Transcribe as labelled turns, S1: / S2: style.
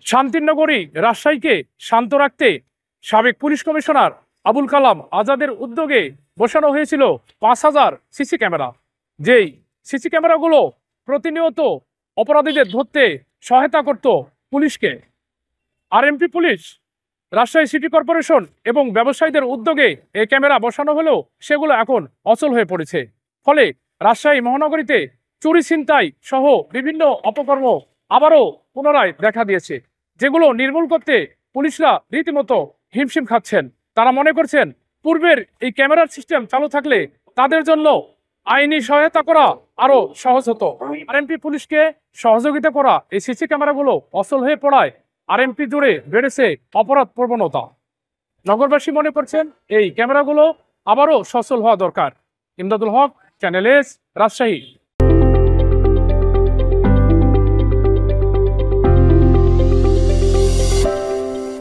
S1: শান্তির নগরী রাজশাহীকে শান্ত রাখতে সাবেক পুলিশ কমিশনার আবুল কালাম আজাদের উদ্যোগে বসানো হয়েছিল ৫,০০০ সিসি ক্যামেরা। যেই সিসি ক্যামেরাগুলো প্রতিনিয়ত অপরাধীদের ধরতে সহায়তা করত পুলিশকে। RMP police, Rajshahi city corporation এবং ব্যবসায়ীদের উদ্যোগে এই ক্যামেরা বসানো হলেও সেগুলো এখন অচল হয়ে পড়েছে। ফলে রাজশাহী মহানগরীতে চুরি ছিনতাই সহ বিভিন্ন অপকর্ম আবারও পুনরায় দেখা দিয়েছে, যেগুলো নির্মূল করতে পুলিশরা রীতিমতো হিমশিম খাচ্ছেন। তারা মনে করছেন পূর্বের এই ক্যামেরার সিস্টেম চালু থাকলে তাদের জন্য আইনি সহায়তা করা আরো সহজ হতো। আরএমপি পুলিশকে সহযোগিতা করা এই সিসি ক্যামেরাগুলো অচল হয়ে পড়ায় আরএমপি জুড়ে বেড়েছে অপরাধ প্রবণতা। নগরবাসী মনে করছেন এই ক্যামেরাগুলো আবারও সচল হওয়া দরকার। ইমদাদুল হক, চ্যানেল এস, রাজশাহী।